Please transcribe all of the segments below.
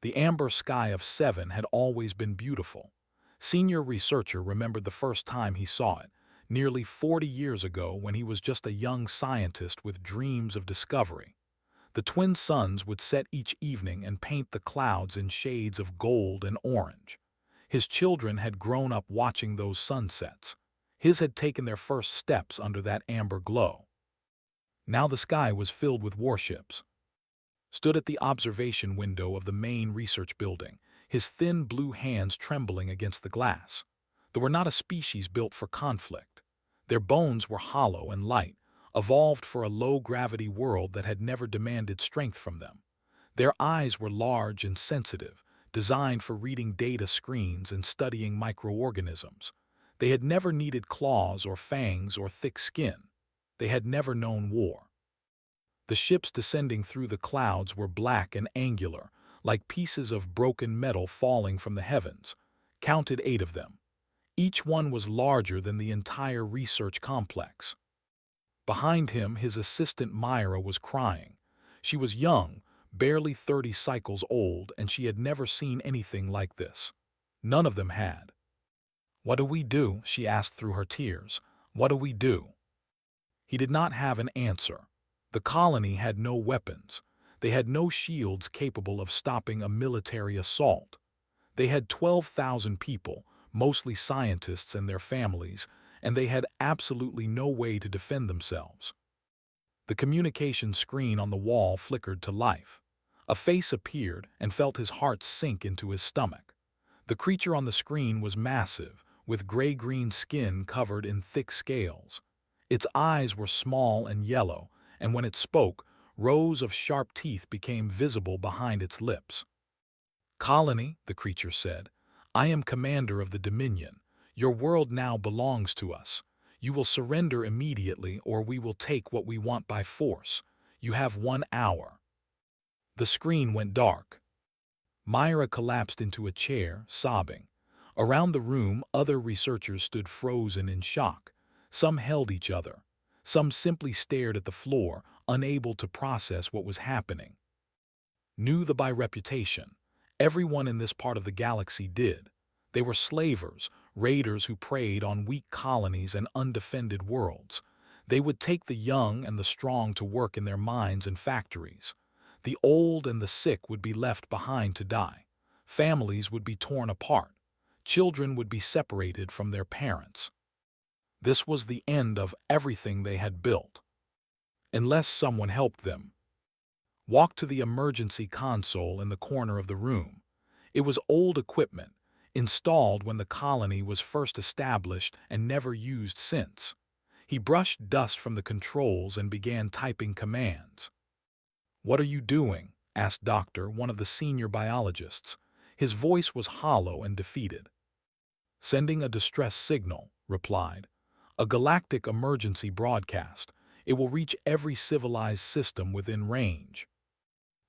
The amber sky of 7 had always been beautiful. Senior researcher remembered the first time he saw it, nearly 40 years ago when he was just a young scientist with dreams of discovery. The twin suns would set each evening and paint the clouds in shades of gold and orange. His children had grown up watching those sunsets. His had taken their first steps under that amber glow. Now the sky was filled with warships. Stood at the observation window of the main research building, his thin blue hands trembling against the glass. They were not a species built for conflict. Their bones were hollow and light, evolved for a low-gravity world that had never demanded strength from them. Their eyes were large and sensitive, designed for reading data screens and studying microorganisms. They had never needed claws or fangs or thick skin. They had never known war. The ships descending through the clouds were black and angular, like pieces of broken metal falling from the heavens. Counted 8 of them. Each one was larger than the entire research complex. Behind him, his assistant Myra was crying. She was young, barely 30 cycles old, and she had never seen anything like this. None of them had. "What do we do?" she asked through her tears. "What do we do?" He did not have an answer. The colony had no weapons. They had no shields capable of stopping a military assault. They had 12,000 people, mostly scientists and their families, and they had absolutely no way to defend themselves. The communication screen on the wall flickered to life. A face appeared and felt his heart sink into his stomach. The creature on the screen was massive, with gray-green skin covered in thick scales. Its eyes were small and yellow, and when it spoke, rows of sharp teeth became visible behind its lips. "Colony," the creature said, "I am commander of the Dominion. Your world now belongs to us. You will surrender immediately or we will take what we want by force. You have 1 hour." The screen went dark. Myra collapsed into a chair, sobbing. Around the room, other researchers stood frozen in shock. Some held each other. Some simply stared at the floor, unable to process what was happening. Knew the by reputation. Everyone in this part of the galaxy did. They were slavers, raiders who preyed on weak colonies and undefended worlds. They would take the young and the strong to work in their mines and factories. The old and the sick would be left behind to die. Families would be torn apart. Children would be separated from their parents. This was the end of everything they had built. Unless someone helped them. Walked to the emergency console in the corner of the room. It was old equipment, installed when the colony was first established and never used since. He brushed dust from the controls and began typing commands. "What are you doing?" asked Doctor, one of the senior biologists. His voice was hollow and defeated. "Sending a distress signal," replied. "A galactic emergency broadcast. It will reach every civilized system within range."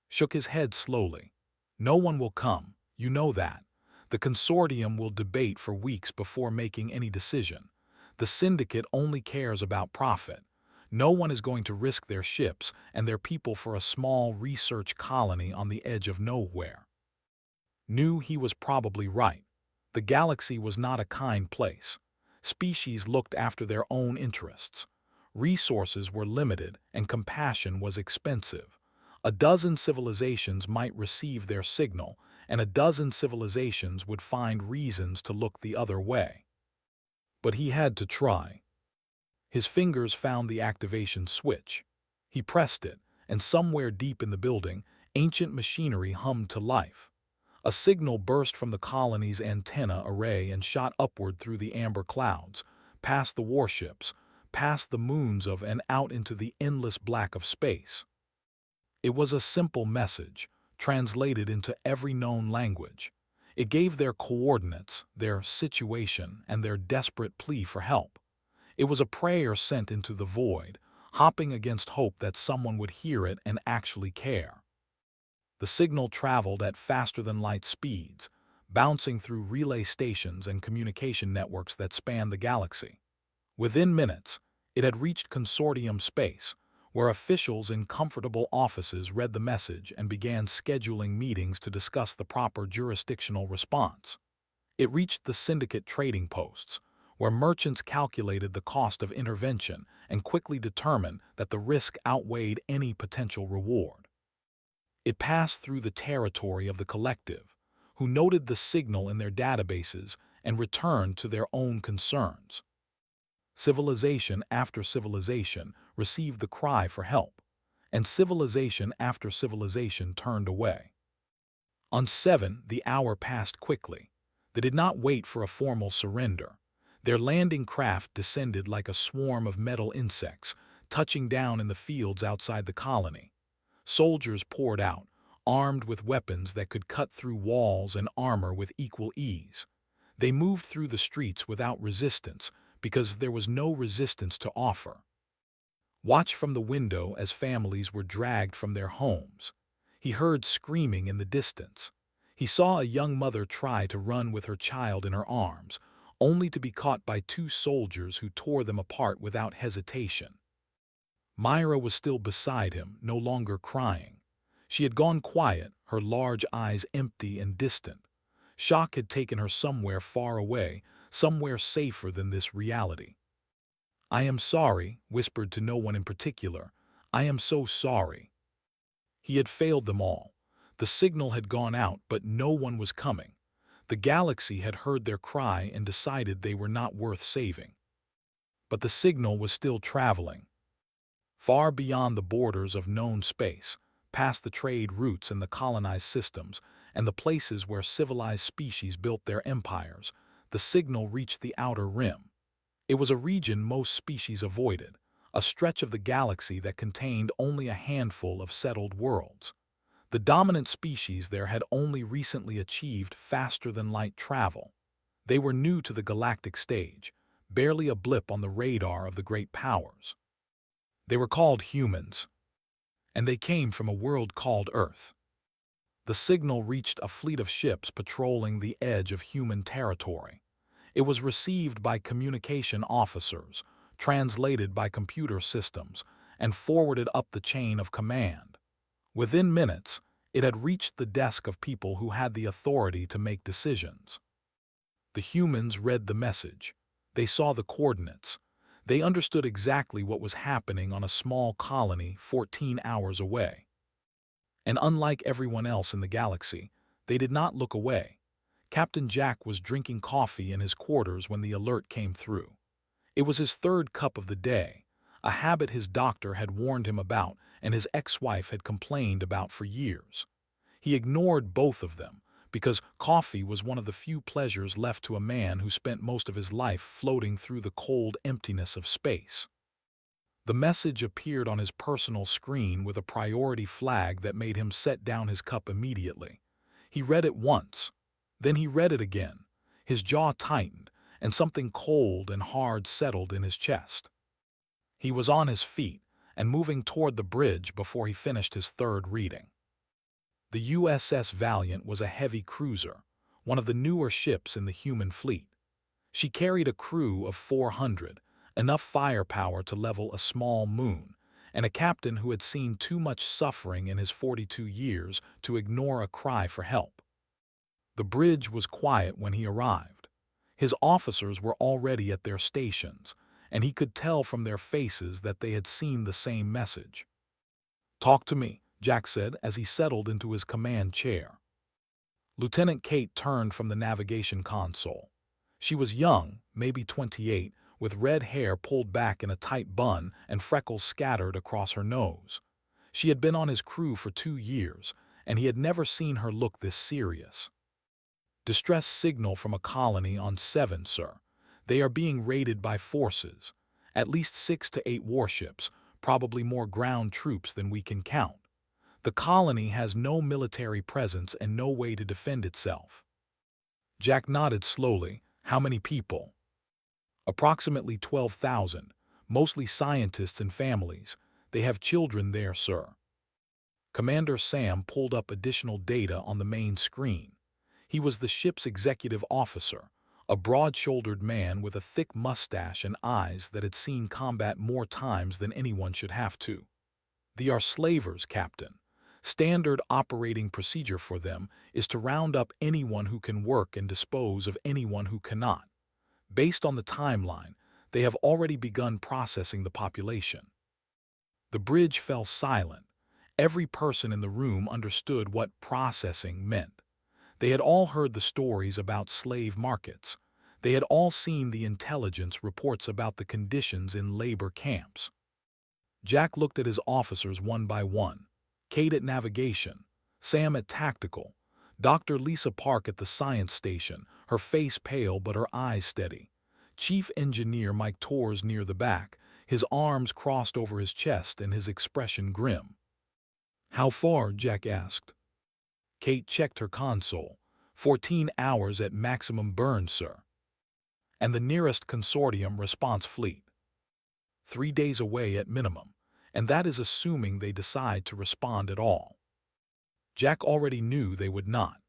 Shook his head slowly. "No one will come. You know that. The consortium will debate for weeks before making any decision. The syndicate only cares about profit. No one is going to risk their ships and their people for a small research colony on the edge of nowhere." Knew he was probably right. The galaxy was not a kind place. Species looked after their own interests. Resources were limited and compassion was expensive. A dozen civilizations might receive their signal, and a dozen civilizations would find reasons to look the other way. But he had to try. His fingers found the activation switch. He pressed it, and somewhere deep in the building, ancient machinery hummed to life. A signal burst from the colony's antenna array and shot upward through the amber clouds, past the warships, past the moons of and out into the endless black of space. It was a simple message, translated into every known language. It gave their coordinates, their situation, and their desperate plea for help. It was a prayer sent into the void, hopping against hope that someone would hear it and actually care. The signal traveled at faster-than-light speeds, bouncing through relay stations and communication networks that spanned the galaxy. Within minutes, it had reached consortium space, where officials in comfortable offices read the message and began scheduling meetings to discuss the proper jurisdictional response. It reached the syndicate trading posts, where merchants calculated the cost of intervention and quickly determined that the risk outweighed any potential reward. It passed through the territory of the collective, who noted the signal in their databases and returned to their own concerns. Civilization after civilization received the cry for help, and civilization after civilization turned away. On 7, the hour passed quickly. They did not wait for a formal surrender. Their landing craft descended like a swarm of metal insects, touching down in the fields outside the colony. Soldiers poured out, armed with weapons that could cut through walls and armor with equal ease. They moved through the streets without resistance because there was no resistance to offer. Watch from the window as families were dragged from their homes. He heard screaming in the distance. He saw a young mother try to run with her child in her arms, only to be caught by two soldiers who tore them apart without hesitation. Myra was still beside him, no longer crying. She had gone quiet, her large eyes empty and distant. Shock had taken her somewhere far away, somewhere safer than this reality. "I am sorry," whispered to no one in particular. "I am so sorry." He had failed them all. The signal had gone out, but no one was coming. The galaxy had heard their cry and decided they were not worth saving. But the signal was still traveling. Far beyond the borders of known space, past the trade routes and the colonized systems, and the places where civilized species built their empires, the signal reached the outer rim. It was a region most species avoided, a stretch of the galaxy that contained only a handful of settled worlds. The dominant species there had only recently achieved faster-than-light travel. They were new to the galactic stage, barely a blip on the radar of the great powers. They were called humans, and they came from a world called Earth. The signal reached a fleet of ships patrolling the edge of human territory. It was received by communication officers, translated by computer systems, and forwarded up the chain of command. Within minutes, it had reached the desk of people who had the authority to make decisions. The humans read the message. They saw the coordinates. They understood exactly what was happening on a small colony 14 hours away. And unlike everyone else in the galaxy, they did not look away. Captain Jack was drinking coffee in his quarters when the alert came through. It was his third cup of the day, a habit his doctor had warned him about and his ex-wife had complained about for years. He ignored both of them because coffee was one of the few pleasures left to a man who spent most of his life floating through the cold emptiness of space. The message appeared on his personal screen with a priority flag that made him set down his cup immediately. He read it once. Then he read it again. His jaw tightened, and something cold and hard settled in his chest. He was on his feet and moving toward the bridge before he finished his third reading. The USS Valiant was a heavy cruiser, one of the newer ships in the human fleet. She carried a crew of 400, enough firepower to level a small moon, and a captain who had seen too much suffering in his 42 years to ignore a cry for help. The bridge was quiet when he arrived. His officers were already at their stations, and he could tell from their faces that they had seen the same message. "Talk to me," Jack said as he settled into his command chair. Lieutenant Kate turned from the navigation console. She was young, maybe 28, with red hair pulled back in a tight bun and freckles scattered across her nose. She had been on his crew for 2 years, and he had never seen her look this serious. "Distress signal from a colony on 7, sir. They are being raided by forces. At least 6 to 8 warships, probably more ground troops than we can count. The colony has no military presence and no way to defend itself." Jack nodded slowly. "How many people?" "Approximately 12,000, mostly scientists and families. They have children there, sir." Commander Sam pulled up additional data on the main screen. He was the ship's executive officer, a broad-shouldered man with a thick mustache and eyes that had seen combat more times than anyone should have to. "They are slavers, Captain. Standard operating procedure for them is to round up anyone who can work and dispose of anyone who cannot. Based on the timeline, they have already begun processing the population." The bridge fell silent. Every person in the room understood what processing meant. They had all heard the stories about slave markets. They had all seen the intelligence reports about the conditions in labor camps. Jack looked at his officers one by one. Kate at navigation, Sam at tactical, Dr. Lisa Park at the science station, her face pale but her eyes steady. Chief Engineer Mike Torres near the back, his arms crossed over his chest and his expression grim. "How far?" Jack asked. Kate checked her console. 14 hours at maximum burn, sir." "And the nearest consortium response fleet?" 3 days away at minimum, and that is assuming they decide to respond at all. Jack already knew they would not.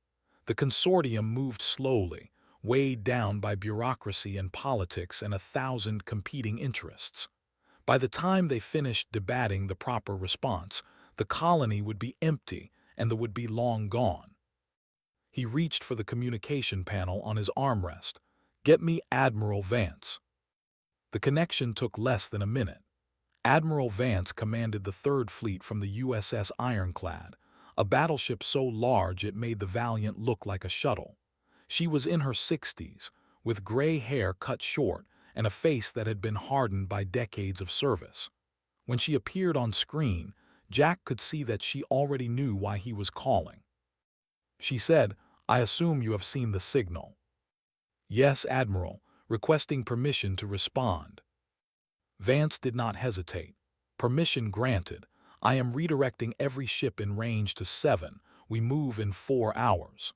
The consortium moved slowly, weighed down by bureaucracy and politics and 1,000 competing interests. By the time they finished debating the proper response, the colony would be empty and the would be long gone. He reached for the communication panel on his armrest. "Get me Admiral Vance." The connection took less than a minute. Admiral Vance commanded the Third Fleet from the USS Ironclad, a battleship so large it made the Valiant look like a shuttle. She was in her 60s, with gray hair cut short and a face that had been hardened by decades of service. When she appeared on screen, Jack could see that she already knew why he was calling. She said, "I assume you have seen the signal." "Yes, Admiral, requesting permission to respond." Vance did not hesitate. "Permission granted. I am redirecting every ship in range to 7. We move in 4 hours."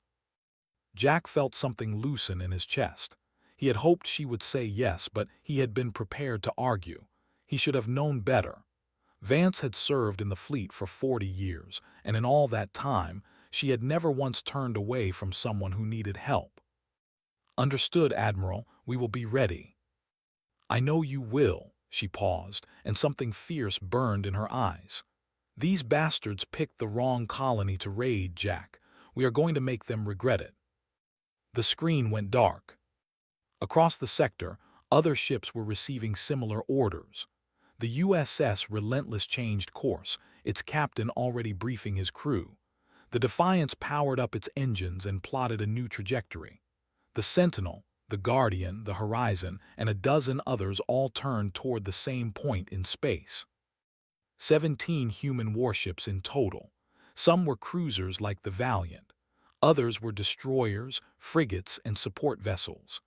Jack felt something loosen in his chest. He had hoped she would say yes, but he had been prepared to argue. He should have known better. Vance had served in the fleet for 40 years, and in all that time, she had never once turned away from someone who needed help. "Understood, Admiral. We will be ready." "I know you will." She paused, and something fierce burned in her eyes. "These bastards picked the wrong colony to raid, Jack. We are going to make them regret it." The screen went dark. Across the sector, other ships were receiving similar orders. The USS Relentless changed course, its captain already briefing his crew. The Defiance powered up its engines and plotted a new trajectory. The Sentinel, the Guardian, the Horizon, and a dozen others all turned toward the same point in space. 17 human warships in total. Some were cruisers like the Valiant. Others were destroyers, frigates, and support vessels.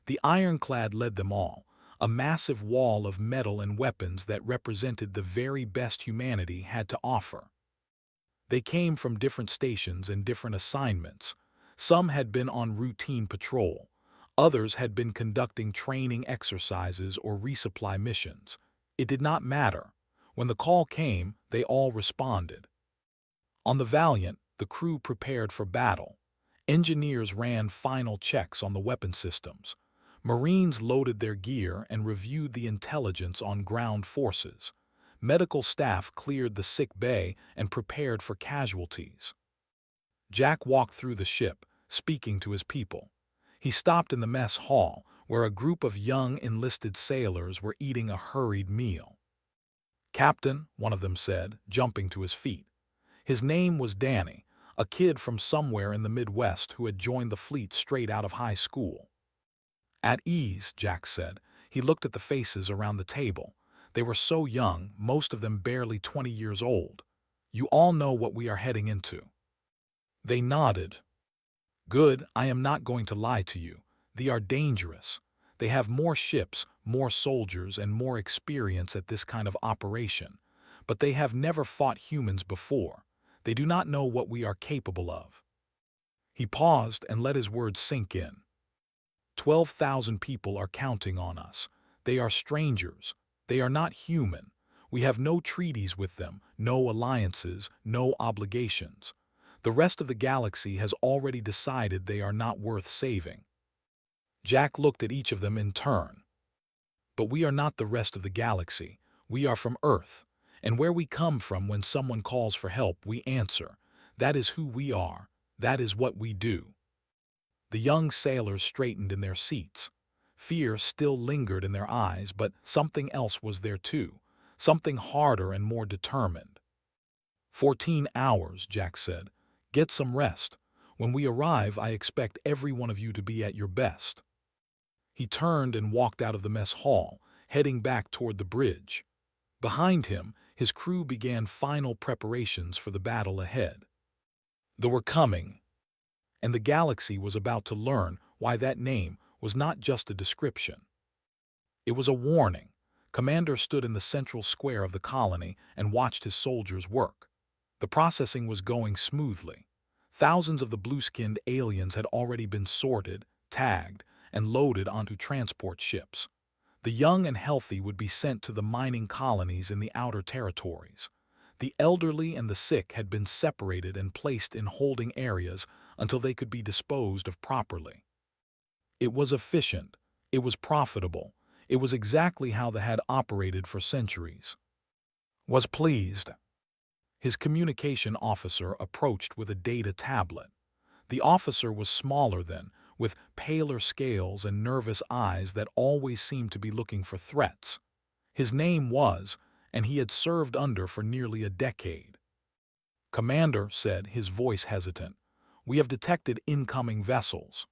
The Ironclad led them all, a massive wall of metal and weapons that represented the very best humanity had to offer. They came from different stations and different assignments. Some had been on routine patrol. Others had been conducting training exercises or resupply missions. It did not matter. When the call came, they all responded. On the Valiant, the crew prepared for battle. Engineers ran final checks on the weapon systems. Marines loaded their gear and reviewed the intelligence on ground forces. Medical staff cleared the sick bay and prepared for casualties. Jack walked through the ship, speaking to his people. He stopped in the mess hall, where a group of young enlisted sailors were eating a hurried meal. "Captain," one of them said, jumping to his feet. His name was Danny, a kid from somewhere in the Midwest who had joined the fleet straight out of high school. "At ease," Jack said. He looked at the faces around the table. They were so young, most of them barely 20 years old. "You all know what we are heading into." They nodded. "Good, I am not going to lie to you. They are dangerous. They have more ships, more soldiers, and more experience at this kind of operation. But they have never fought humans before. They do not know what we are capable of." He paused and let his words sink in. 12,000 people are counting on us. They are strangers. They are not human. We have no treaties with them, no alliances, no obligations. The rest of the galaxy has already decided they are not worth saving. Jack looked at each of them in turn. "But we are not the rest of the galaxy. We are from Earth. And where we come from when someone calls for help, we answer. That is who we are. That is what we do. The young sailors straightened in their seats. Fear still lingered in their eyes, but something else was there too, something harder and more determined. 14 hours, Jack said. Get some rest. When we arrive, I expect every one of you to be at your best. He turned and walked out of the mess hall, heading back toward the bridge. Behind him, his crew began final preparations for the battle ahead. They were coming, and the galaxy was about to learn why that name was not just a description. It was a warning. Commander stood in the central square of the colony and watched his soldiers work. The processing was going smoothly. Thousands of the blue-skinned aliens had already been sorted, tagged, and loaded onto transport ships. The young and healthy would be sent to the mining colonies in the outer territories. The elderly and the sick had been separated and placed in holding areas until they could be disposed of properly. It was efficient. It was profitable. It was exactly how they had operated for centuries. Was pleased. His communication officer approached with a data tablet. The officer was smaller than, with paler scales and nervous eyes that always seemed to be looking for threats. His name was, and he had served under for nearly a decade. Commander said, his voice hesitant, we have detected incoming vessels.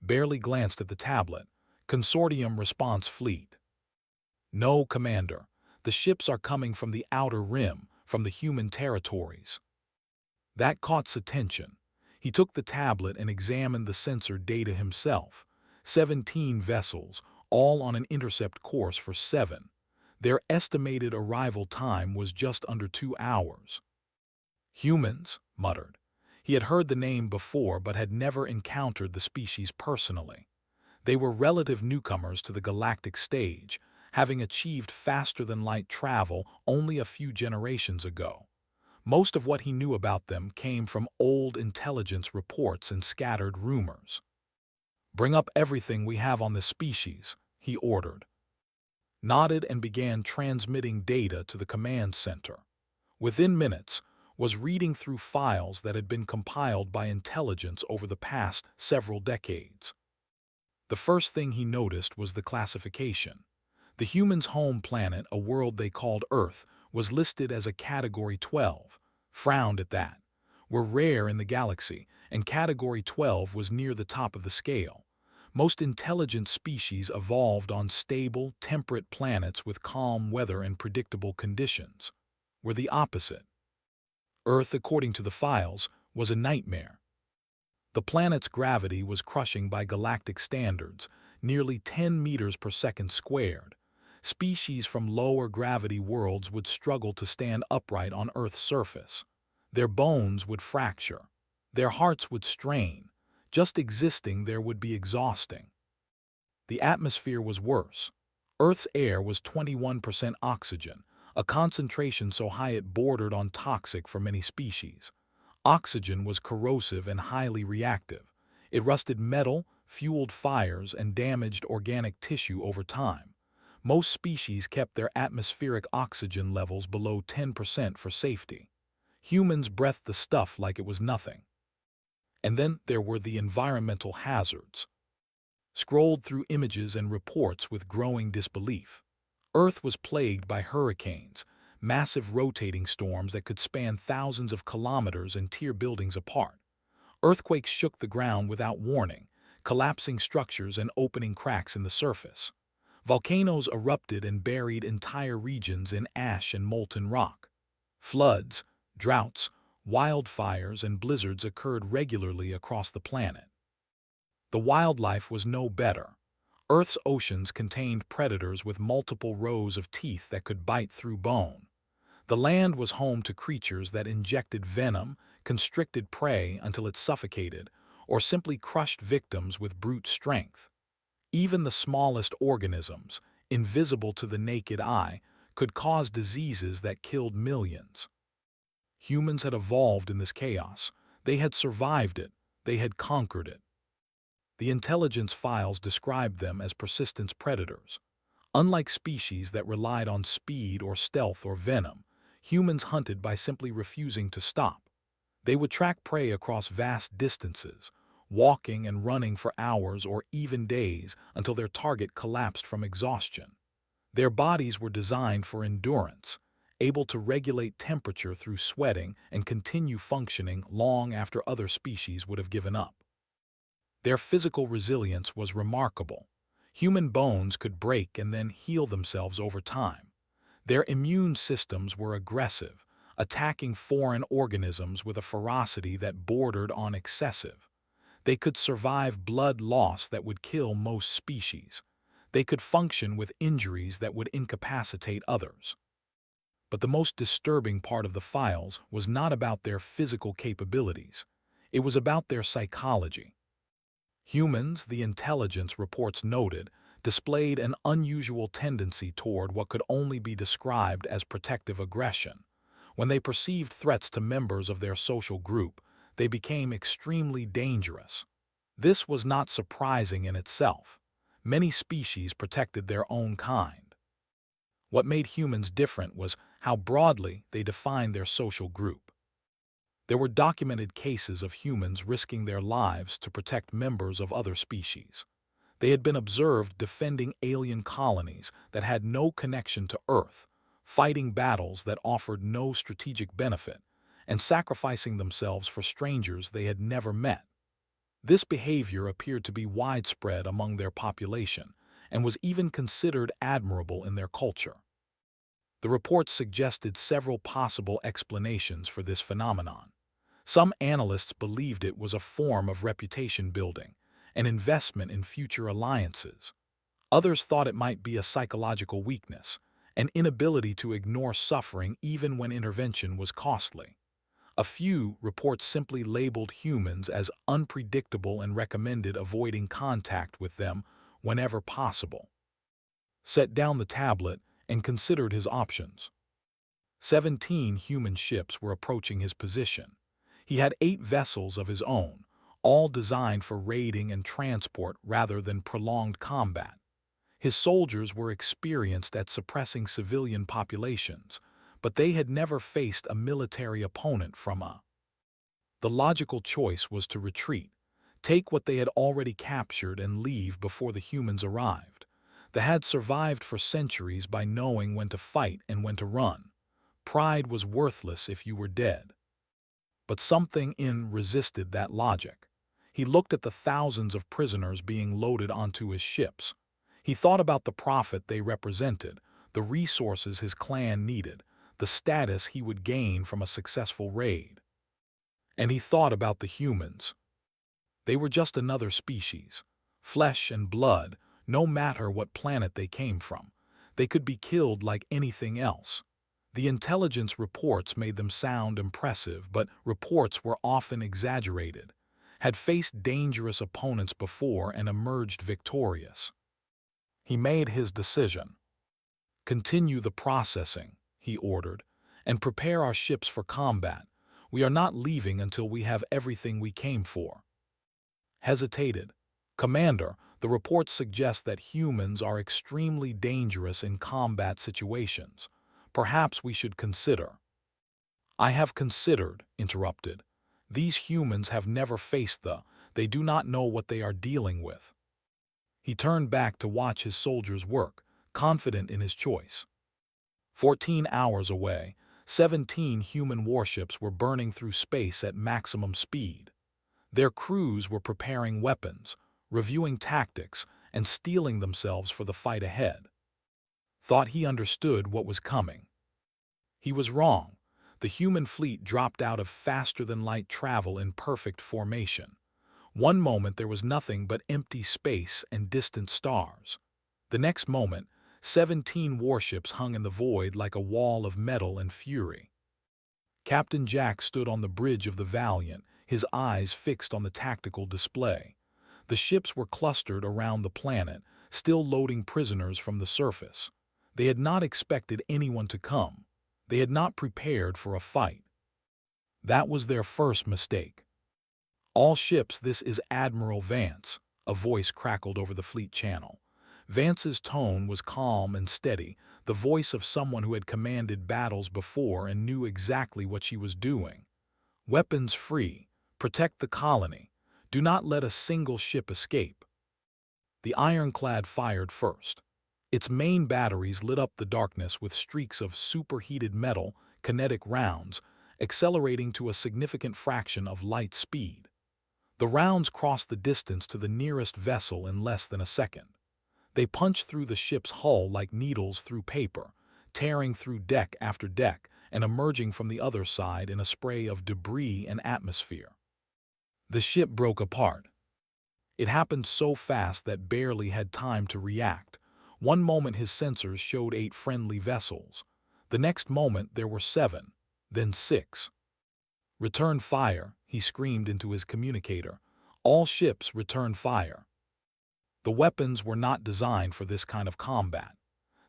Barely glanced at the tablet. Consortium response fleet. No, Commander. The ships are coming from the outer rim, from the human territories. That caught attention. He took the tablet and examined the sensor data himself. 17 vessels, all on an intercept course for 7. Their estimated arrival time was just under 2 hours. Humans, muttered. He had heard the name before but had never encountered the species personally. They were relative newcomers to the galactic stage, having achieved faster-than-light travel only a few generations ago. Most of what he knew about them came from old intelligence reports and scattered rumors. Bring up everything we have on this species, he ordered. Nodded and began transmitting data to the command center. Within minutes, was reading through files that had been compiled by intelligence over the past several decades. The first thing he noticed was the classification. The humans' home planet, a world they called Earth, was listed as a Category 12, frowned at that. Were rare in the galaxy, and Category 12 was near the top of the scale. Most intelligent species evolved on stable, temperate planets with calm weather and predictable conditions. Were the opposite. Earth, according to the files, was a nightmare. The planet's gravity was crushing by galactic standards, nearly 10 meters per second squared. Species from lower gravity worlds would struggle to stand upright on Earth's surface. Their bones would fracture. Their hearts would strain. Just existing there would be exhausting. The atmosphere was worse. Earth's air was 21% oxygen, a concentration so high it bordered on toxic for many species. Oxygen was corrosive and highly reactive. It rusted metal, fueled fires, and damaged organic tissue over time. Most species kept their atmospheric oxygen levels below 10% for safety. Humans breathed the stuff like it was nothing. And then there were the environmental hazards. Scrolled through images and reports with growing disbelief. Earth was plagued by hurricanes, massive rotating storms that could span thousands of kilometers and tear buildings apart. Earthquakes shook the ground without warning, collapsing structures and opening cracks in the surface. Volcanoes erupted and buried entire regions in ash and molten rock. Floods, droughts, wildfires, and blizzards occurred regularly across the planet. The wildlife was no better. Earth's oceans contained predators with multiple rows of teeth that could bite through bone. The land was home to creatures that injected venom, constricted prey until it suffocated, or simply crushed victims with brute strength. Even the smallest organisms, invisible to the naked eye, could cause diseases that killed millions. Humans had evolved in this chaos. They had survived it. They had conquered it. The intelligence files described them as persistent predators. Unlike species that relied on speed or stealth or venom, humans hunted by simply refusing to stop. They would track prey across vast distances, walking and running for hours or even days until their target collapsed from exhaustion. Their bodies were designed for endurance, able to regulate temperature through sweating and continue functioning long after other species would have given up. Their physical resilience was remarkable. Human bones could break and then heal themselves over time. Their immune systems were aggressive, attacking foreign organisms with a ferocity that bordered on excessive. They could survive blood loss that would kill most species. They could function with injuries that would incapacitate others. But the most disturbing part of the files was not about their physical capabilities. It was about their psychology. Humans, the intelligence reports noted, displayed an unusual tendency toward what could only be described as protective aggression. When they perceived threats to members of their social group, they became extremely dangerous. This was not surprising in itself. Many species protected their own kind. What made humans different was how broadly they defined their social group. There were documented cases of humans risking their lives to protect members of other species. They had been observed defending alien colonies that had no connection to Earth, fighting battles that offered no strategic benefit, and sacrificing themselves for strangers they had never met. This behavior appeared to be widespread among their population and was even considered admirable in their culture. The report suggested several possible explanations for this phenomenon. Some analysts believed it was a form of reputation building, an investment in future alliances. Others thought it might be a psychological weakness, an inability to ignore suffering even when intervention was costly. A few reports simply labeled humans as unpredictable and recommended avoiding contact with them whenever possible. Set down the tablet and considered his options. 17 human ships were approaching his position. He had 8 vessels of his own, all designed for raiding and transport rather than prolonged combat. His soldiers were experienced at suppressing civilian populations, but they had never faced a military opponent from a. The logical choice was to retreat, take what they had already captured and leave before the humans arrived. They had survived for centuries by knowing when to fight and when to run. Pride was worthless if you were dead. But something in resisted that logic. He looked at the thousands of prisoners being loaded onto his ships. He thought about the profit they represented, the resources his clan needed, the status he would gain from a successful raid. And he thought about the humans. They were just another species, flesh and blood, no matter what planet they came from. They could be killed like anything else. The intelligence reports made them sound impressive, but reports were often exaggerated, had faced dangerous opponents before and emerged victorious. He made his decision. Continue the processing, he ordered, and prepare our ships for combat. We are not leaving until we have everything we came for. Hesitated. Commander, the reports suggest that humans are extremely dangerous in combat situations. Perhaps we should consider. I have considered, interrupted. These humans have never faced they do not know what they are dealing with. He turned back to watch his soldiers work, confident in his choice. 14 hours away, 17 human warships were burning through space at maximum speed. Their crews were preparing weapons, reviewing tactics, and steeling themselves for the fight ahead. Thought he understood what was coming. He was wrong. The human fleet dropped out of faster-than-light travel in perfect formation. One moment there was nothing but empty space and distant stars. The next moment, 17 warships hung in the void like a wall of metal and fury. Captain Jack stood on the bridge of the Valiant, his eyes fixed on the tactical display. The ships were clustered around the planet, still loading prisoners from the surface. They had not expected anyone to come. They had not prepared for a fight. That was their first mistake. All ships, this is Admiral Vance, a voice crackled over the fleet channel. Vance's tone was calm and steady, the voice of someone who had commanded battles before and knew exactly what she was doing. "Weapons free. Protect the colony. Do not let a single ship escape." The ironclad fired first. Its main batteries lit up the darkness with streaks of superheated metal, kinetic rounds, accelerating to a significant fraction of light speed. The rounds crossed the distance to the nearest vessel in less than a second. They punched through the ship's hull like needles through paper, tearing through deck after deck and emerging from the other side in a spray of debris and atmosphere. The ship broke apart. It happened so fast that Barely had time to react. One moment his sensors showed 8 friendly vessels. The next moment there were 7, then 6. "Return fire," he screamed into his communicator. "All ships return fire." The weapons were not designed for this kind of combat.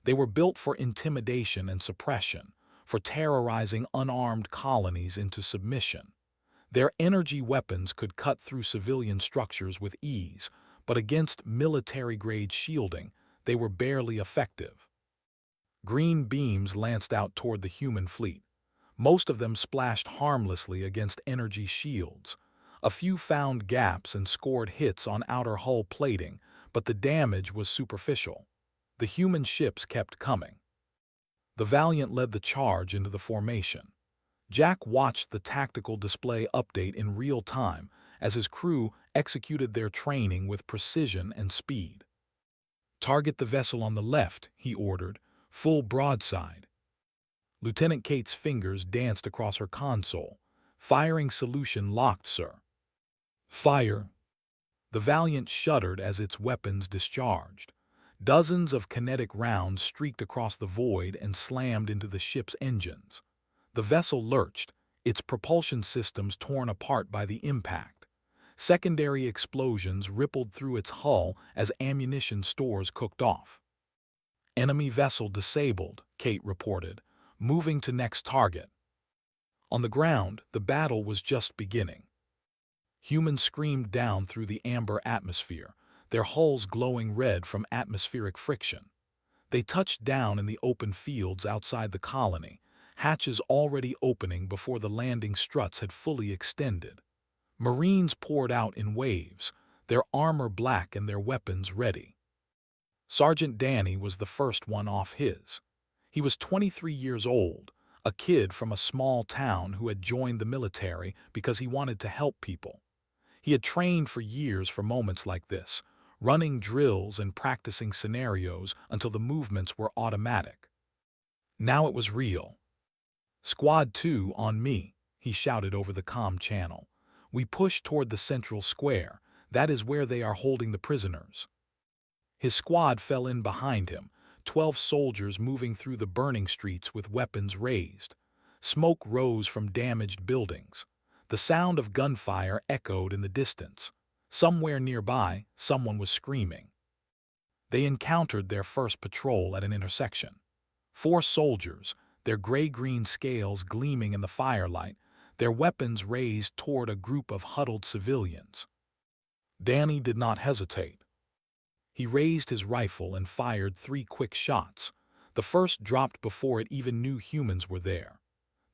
They were built for intimidation and suppression, for terrorizing unarmed colonies into submission. Their energy weapons could cut through civilian structures with ease, but against military-grade shielding, they were barely effective. Green beams lanced out toward the human fleet. Most of them splashed harmlessly against energy shields. A few found gaps and scored hits on outer hull plating, but the damage was superficial. The human ships kept coming. The Valiant led the charge into the formation. Jack watched the tactical display update in real time as his crew executed their training with precision and speed. "Target the vessel on the left," he ordered, "full broadside." Lieutenant Kate's fingers danced across her console. "Firing solution locked, sir." "Fire." The Valiant shuddered as its weapons discharged. Dozens of kinetic rounds streaked across the void and slammed into the ship's engines. The vessel lurched, its propulsion systems torn apart by the impact. Secondary explosions rippled through its hull as ammunition stores cooked off. "Enemy vessel disabled," Kate reported, "moving to next target." On the ground, the battle was just beginning. Humans screamed down through the amber atmosphere, their hulls glowing red from atmospheric friction. They touched down in the open fields outside the colony, hatches already opening before the landing struts had fully extended. Marines poured out in waves, their armor black and their weapons ready. Sergeant Danny was the first one off his. He was 23 years old, a kid from a small town who had joined the military because he wanted to help people. He had trained for years for moments like this, running drills and practicing scenarios until the movements were automatic. Now it was real. "Squad 2 on me," he shouted over the comm channel. "We push toward the central square. That is where they are holding the prisoners." His squad fell in behind him, 12 soldiers moving through the burning streets with weapons raised. Smoke rose from damaged buildings. The sound of gunfire echoed in the distance. Somewhere nearby, someone was screaming. They encountered their first patrol at an intersection. 4 soldiers, their gray-green scales gleaming in the firelight, their weapons raised toward a group of huddled civilians. Danny did not hesitate. He raised his rifle and fired 3 quick shots. The first dropped before it even knew humans were there.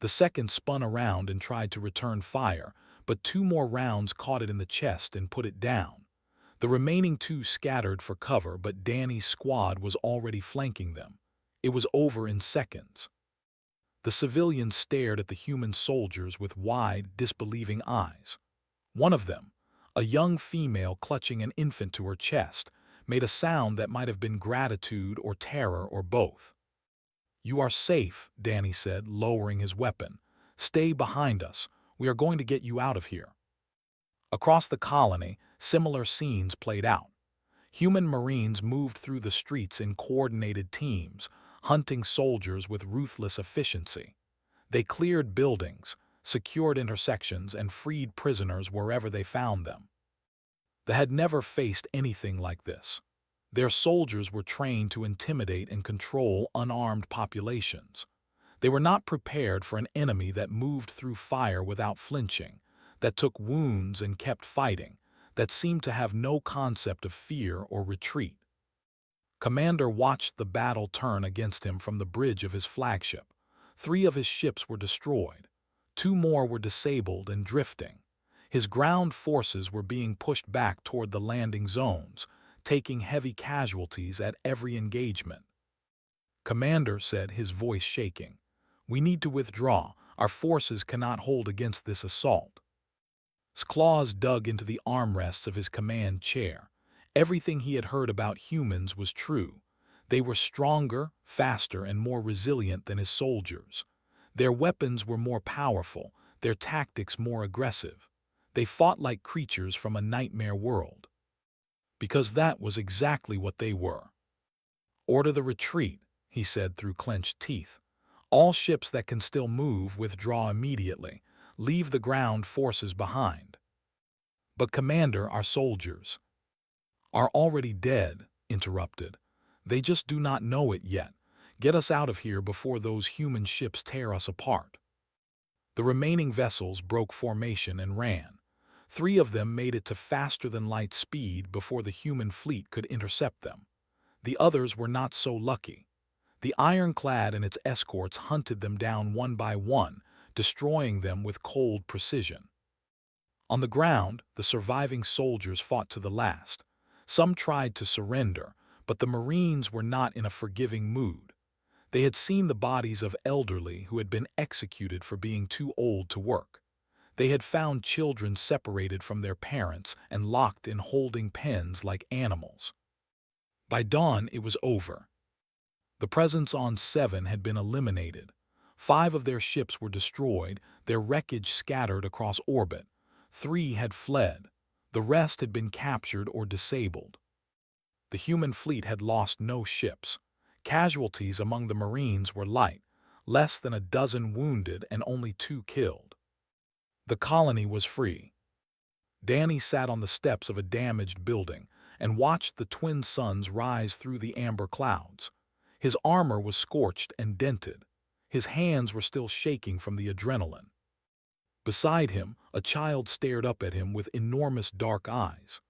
The second spun around and tried to return fire, but 2 more rounds caught it in the chest and put it down. The remaining 2 scattered for cover, but Danny's squad was already flanking them. It was over in seconds. The civilians stared at the human soldiers with wide, disbelieving eyes. One of them, a young female clutching an infant to her chest, made a sound that might have been gratitude or terror or both. "You are safe," Danny said, lowering his weapon. "Stay behind us. We are going to get you out of here." Across the colony, similar scenes played out. Human Marines moved through the streets in coordinated teams, hunting soldiers with ruthless efficiency. They cleared buildings, secured intersections, and freed prisoners wherever they found them. They had never faced anything like this. Their soldiers were trained to intimidate and control unarmed populations. They were not prepared for an enemy that moved through fire without flinching, that took wounds and kept fighting, that seemed to have no concept of fear or retreat. Commander watched the battle turn against him from the bridge of his flagship. 3 of his ships were destroyed. 2 more were disabled and drifting. His ground forces were being pushed back toward the landing zones, taking heavy casualties at every engagement. Commander said, his voice shaking, "We need to withdraw. Our forces cannot hold against this assault." His claws dug into the armrests of his command chair. Everything he had heard about humans was true. They were stronger, faster, and more resilient than his soldiers. Their weapons were more powerful, their tactics more aggressive. They fought like creatures from a nightmare world. Because that was exactly what they were. "Order the retreat," he said through clenched teeth. "All ships that can still move withdraw immediately. Leave the ground forces behind." "But Commander, our soldiers are already dead," interrupted. "They just do not know it yet. Get us out of here before those human ships tear us apart." The remaining vessels broke formation and ran. 3 of them made it to faster-than-light speed before the human fleet could intercept them. The others were not so lucky. The ironclad and its escorts hunted them down one by one, destroying them with cold precision. On the ground, the surviving soldiers fought to the last. Some tried to surrender, but the Marines were not in a forgiving mood. They had seen the bodies of elderly who had been executed for being too old to work. They had found children separated from their parents and locked in holding pens like animals. By dawn, it was over. The presence on 7 had been eliminated. 5 of their ships were destroyed, their wreckage scattered across orbit. 3 had fled. The rest had been captured or disabled. The human fleet had lost no ships. Casualties among the Marines were light, less than a dozen wounded and only 2 killed. The colony was free. Danny sat on the steps of a damaged building and watched the twin suns rise through the amber clouds. His armor was scorched and dented. His hands were still shaking from the adrenaline. Beside him, a child stared up at him with enormous dark eyes.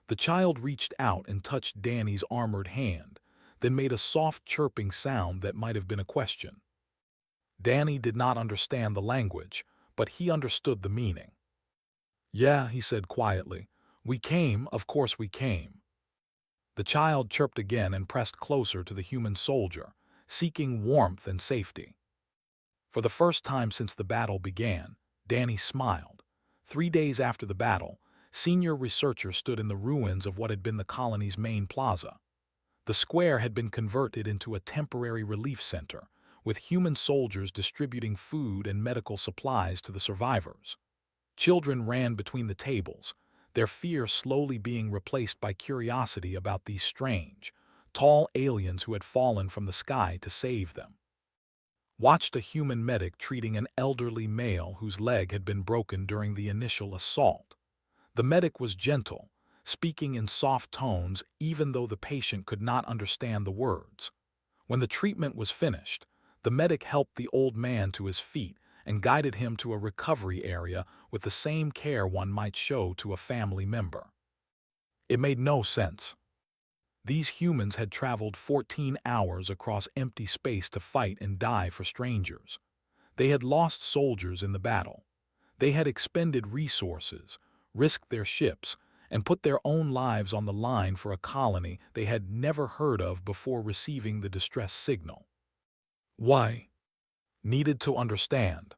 The child reached out and touched Danny's armored hand, then made a soft chirping sound that might have been a question. Danny did not understand the language, but he understood the meaning. "Yeah," he said quietly. "We came, of course we came." The child chirped again and pressed closer to the human soldier, seeking warmth and safety. For the first time since the battle began, Danny smiled. 3 days after the battle, senior researcher stood in the ruins of what had been the colony's main plaza. The square had been converted into a temporary relief center, with human soldiers distributing food and medical supplies to the survivors. Children ran between the tables, their fear slowly being replaced by curiosity about these strange, tall aliens who had fallen from the sky to save them. Watched a human medic treating an elderly male whose leg had been broken during the initial assault. The medic was gentle, speaking in soft tones even though the patient could not understand the words. When the treatment was finished, the medic helped the old man to his feet and guided him to a recovery area with the same care one might show to a family member. It made no sense. These humans had traveled 14 hours across empty space to fight and die for strangers. They had lost soldiers in the battle. They had expended resources, risked their ships, and put their own lives on the line for a colony they had never heard of before receiving the distress signal. Why? Needed to understand.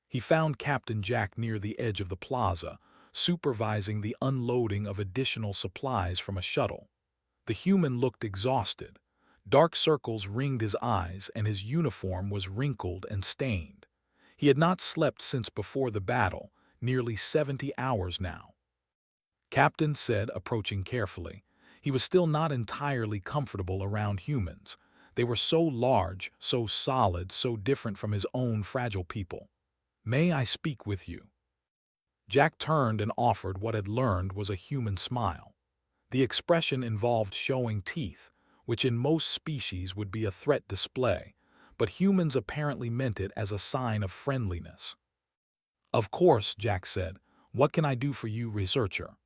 He found Captain Jack near the edge of the plaza, supervising the unloading of additional supplies from a shuttle. The human looked exhausted. Dark circles ringed his eyes, and his uniform was wrinkled and stained. He had not slept since before the battle, nearly 70 hours now. "Captain," said, approaching carefully. He was still not entirely comfortable around humans. They were so large, so solid, so different from his own fragile people. "May I speak with you?" Jack turned and offered what had learned was a human smile. The expression involved showing teeth, which in most species would be a threat display, but humans apparently meant it as a sign of friendliness. "Of course," Jack said. "What can I do for you, researcher?"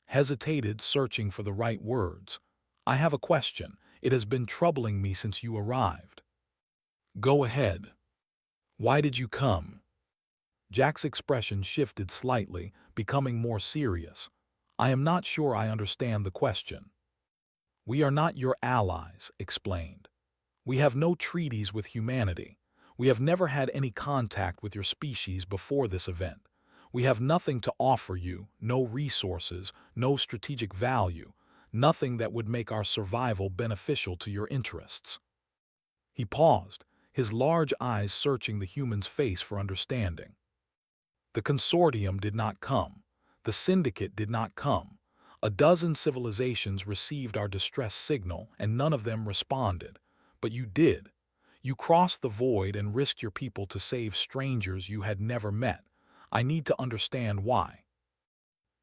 Hesitated, searching for the right words. I have a question. It has been troubling me since you arrived. Go ahead. Why did you come? Jack's expression shifted slightly, becoming more serious. I am not sure I understand the question. We are not your allies, explained. We have no treaties with humanity. We have never had any contact with your species before this event. We have nothing to offer you, no resources, no strategic value, nothing that would make our survival beneficial to your interests. He paused, his large eyes searching the human's face for understanding. The consortium did not come. The syndicate did not come. A dozen civilizations received our distress signal, and none of them responded. But you did. You crossed the void and risked your people to save strangers you had never met. I need to understand why.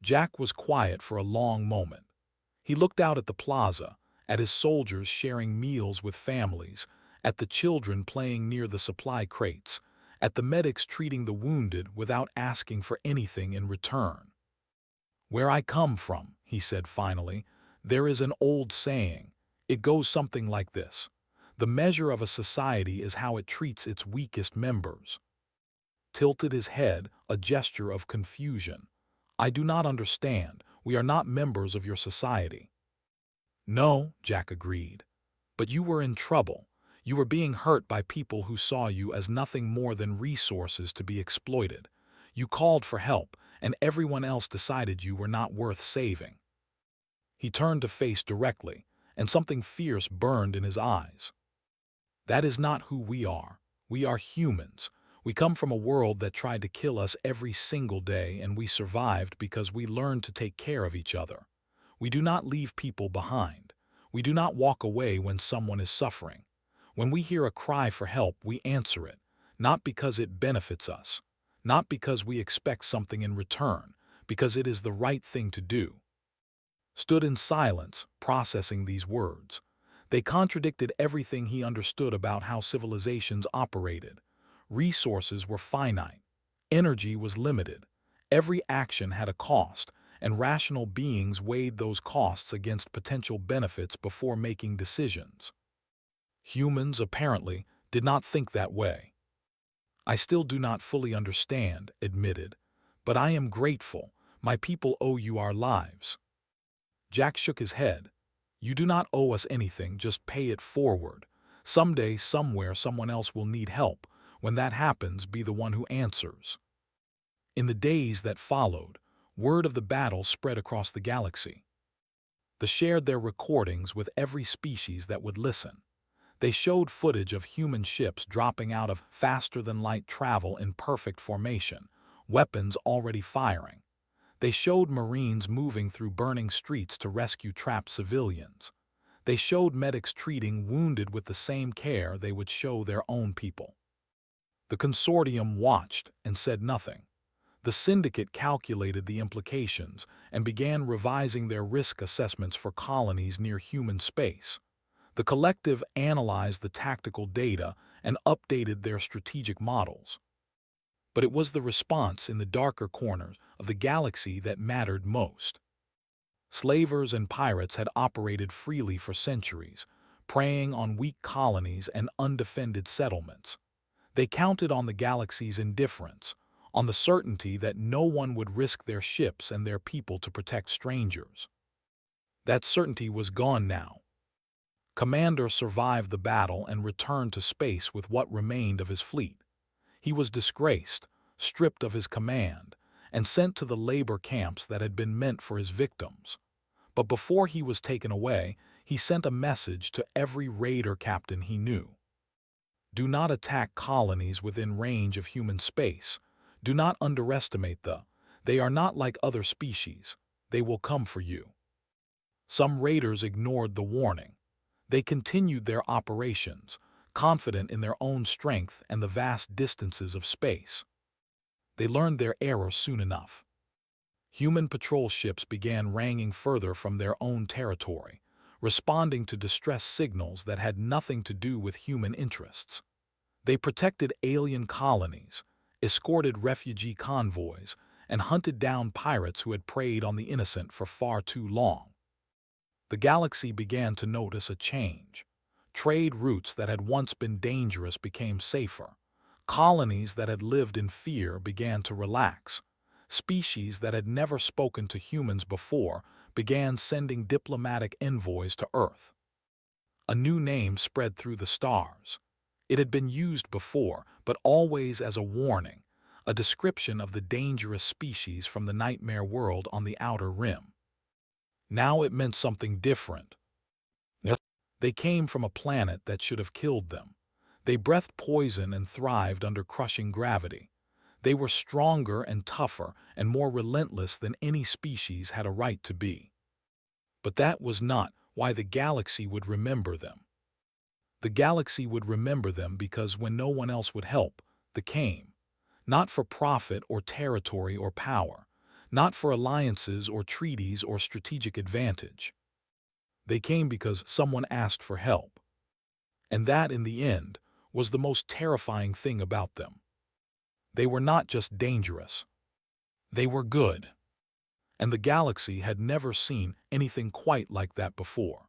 Jack was quiet for a long moment. He looked out at the plaza, at his soldiers sharing meals with families, at the children playing near the supply crates, at the medics treating the wounded without asking for anything in return. Where I come from, he said finally, there is an old saying. It goes something like this. The measure of a society is how it treats its weakest members. Tilted his head, a gesture of confusion. I do not understand. We are not members of your society. No, Jack agreed. But you were in trouble. You were being hurt by people who saw you as nothing more than resources to be exploited. You called for help, and everyone else decided you were not worth saving. He turned to face directly, and something fierce burned in his eyes. That is not who we are. We are humans. We come from a world that tried to kill us every single day, and we survived because we learned to take care of each other. We do not leave people behind. We do not walk away when someone is suffering. When we hear a cry for help, we answer it, not because it benefits us, not because we expect something in return, because it is the right thing to do. Stood in silence, processing these words. They contradicted everything he understood about how civilizations operated. Resources were finite. Energy was limited. Every action had a cost, and rational beings weighed those costs against potential benefits before making decisions. Humans, apparently, did not think that way. I still do not fully understand, admitted, but I am grateful. My people owe you our lives. Jack shook his head. You do not owe us anything, just pay it forward. Someday, somewhere, someone else will need help. When that happens, be the one who answers. In the days that followed, word of the battle spread across the galaxy. They shared their recordings with every species that would listen. They showed footage of human ships dropping out of faster-than-light travel in perfect formation, weapons already firing. They showed Marines moving through burning streets to rescue trapped civilians. They showed medics treating wounded with the same care they would show their own people. The consortium watched and said nothing. The syndicate calculated the implications and began revising their risk assessments for colonies near human space. The collective analyzed the tactical data and updated their strategic models. But it was the response in the darker corners of the galaxy that mattered most. Slavers and pirates had operated freely for centuries, preying on weak colonies and undefended settlements. They counted on the galaxy's indifference, on the certainty that no one would risk their ships and their people to protect strangers. That certainty was gone now. Commander survived the battle and returned to space with what remained of his fleet. He was disgraced, stripped of his command, and sent to the labor camps that had been meant for his victims. But before he was taken away, he sent a message to every raider captain he knew. Do not attack colonies within range of human space. Do not underestimate they are not like other species. They will come for you. Some raiders ignored the warning. They continued their operations, confident in their own strength and the vast distances of space. They learned their error soon enough. Human patrol ships began ranging further from their own territory, responding to distress signals that had nothing to do with human interests. They protected alien colonies, escorted refugee convoys, and hunted down pirates who had preyed on the innocent for far too long. the galaxy began to notice a change. Trade routes that had once been dangerous became safer. Colonies that had lived in fear began to relax. Species that had never spoken to humans before began sending diplomatic envoys to Earth. A new name spread through the stars. It had been used before, but always as a warning, a description of the dangerous species from the nightmare world on the outer rim. Now it meant something different. They came from a planet that should have killed them. They breathed poison and thrived under crushing gravity. They were stronger and tougher and more relentless than any species had a right to be. But that was not why the galaxy would remember them. The galaxy would remember them because when no one else would help, they came. Not for profit or territory or power, not for alliances or treaties or strategic advantage. They came because someone asked for help. And that, in the end, was the most terrifying thing about them. They were not just dangerous. They were good. And the galaxy had never seen anything quite like that before.